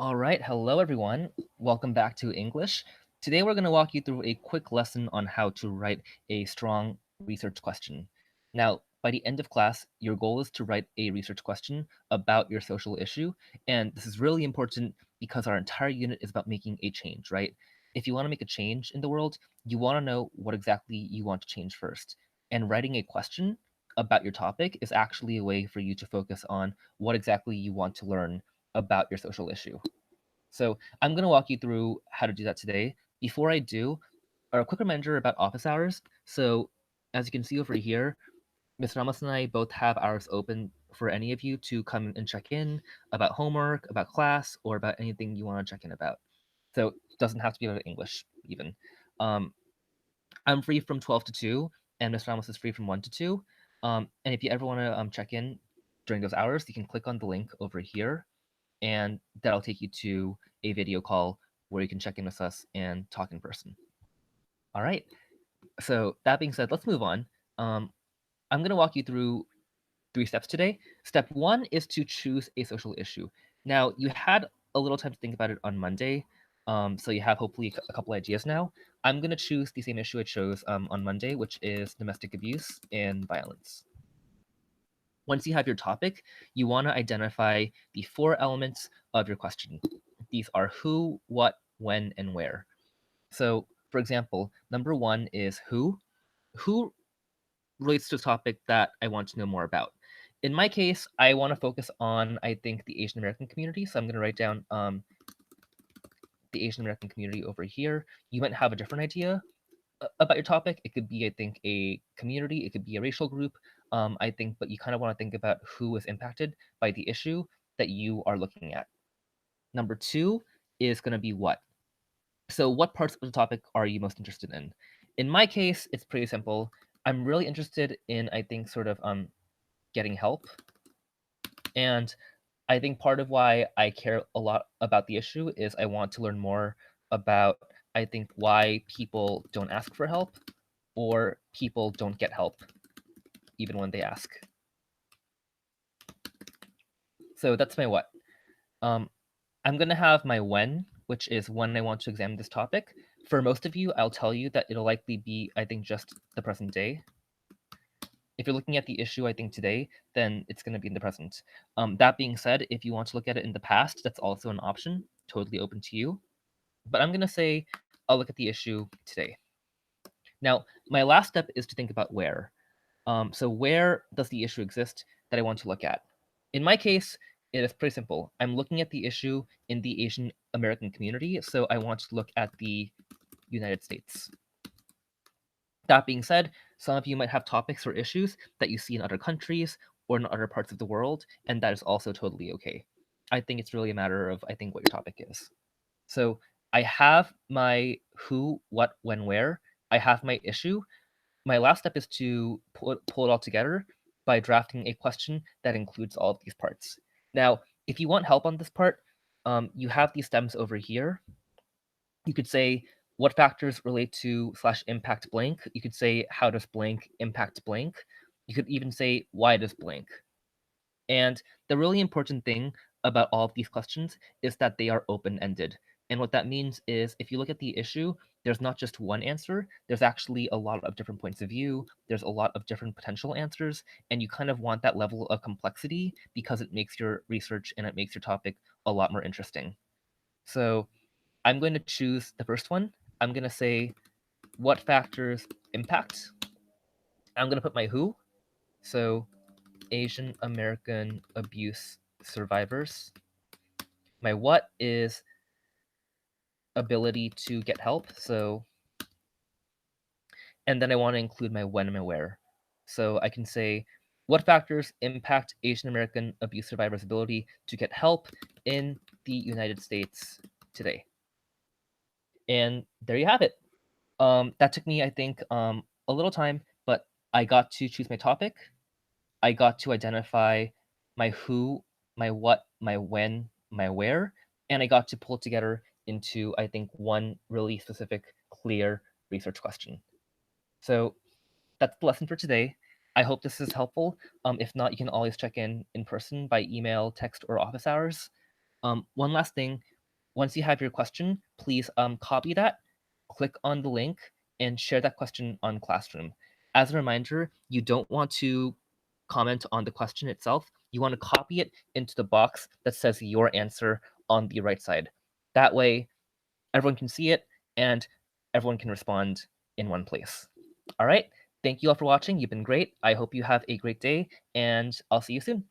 All right, hello everyone. Welcome back to English. Today we're going to walk you through a quick lesson on how to write a strong research question. Now, by the end of class, your goal is to write a research question about your social issue, and this is really important because our entire unit is about making a change, right? If you want to make a change in the world, you want to know what exactly you want to change first. And writing a question about your topic is actually a way for you to focus on what exactly you want to learn about your social issue. So I'm going to walk you through how to do that today. Before I do, a quick reminder about office hours. So as you can see over here, Ms. Ramos and I both have hours open for any of you to come and check in about homework, about class, or about anything you want to check in about. So it doesn't have to be about English even. Um, I'm free from 12 to 2, and Ms. Ramos is free from 1 to 2. And if you ever want to check in during those hours, you can click on the link over here and that'll take you to a video call where you can check in with us and talk in person. All right. So that being said, let's move on. I'm going to walk you through 3 steps today. Step one is to choose a social issue. Now, you had a little time to think about it on Monday, so you have hopefully a couple ideas now. I'm going to choose the same issue I chose on Monday, which is domestic abuse and violence. Once you have your topic, you want to identify the 4 elements of your question. These are who, what, when, and where. So, for example, number 1 is who. Who relates to a topic that I want to know more about. In my case, I want to focus on, I think, the Asian American community. So I'm going to write down the Asian American community over here. You might have a different idea about your topic. It could be, I think, a community. It could be a racial group. I think, but you kind of want to think about who is impacted by the issue that you are looking at. Number 2 is going to be what. So what parts of the topic are you most interested in? In my case, it's pretty simple. I'm really interested in, I think, sort of getting help. And I think part of why I care a lot about the issue is I want to learn more about, I think, why people don't ask for help or people don't get help even when they ask. So that's my what. I'm going to have my when, which is when I want to examine this topic. For most of you, I'll tell you that it'll likely be, I think, just the present day. If you're looking at the issue, I think, today, then it's going to be in the present. That being said, if you want to look at it in the past, that's also an option, totally open to you. But I'm going to say I'll look at the issue today. Now, my last step is to think about where. So where does the issue exist that I want to look at? In my case, it is pretty simple. I'm looking at the issue in the Asian American community, so I want to look at the United States. That being said, some of you might have topics or issues that you see in other countries or in other parts of the world, and that is also totally okay. I think it's really a matter of, I think, what your topic is. So I have my who, what, when, where. I have my issue. My last step is to pull it all together by drafting a question that includes all of these parts. Now, if you want help on this part, you have these stems over here. You could say what factors relate to slash impact blank. You could say how does blank impact blank. You could even say why does blank. And the really important thing about all of these questions is that they are open-ended. And what that means is if you look at the issue, there's not just one answer, there's actually a lot of different points of view, there's a lot of different potential answers, and you kind of want that level of complexity because it makes your research and it makes your topic a lot more interesting. So I'm going to choose the first one. I'm going to say what factors impact. I'm going to put my who. So Asian American abuse survivors. My what is ability to get help. So, and then I want to include my when and my where. So I can say what factors impact Asian American abuse survivors' ability to get help in the United States today. And there you have it. That took me, I think, a little time, but I got to choose my topic. I got to identify my who, my what, my when, my where, and I got to pull it together into, I think, one really specific, clear research question. So that's the lesson for today. I hope this is helpful. If not, you can always check in person by email, text, or office hours. One last thing, once you have your question, please copy that, click on the link, and share that question on Classroom. As a reminder, you don't want to comment on the question itself. You want to copy it into the box that says your answer on the right side. That way, everyone can see it and everyone can respond in one place. All right. Thank you all for watching. You've been great. I hope you have a great day, and I'll see you soon.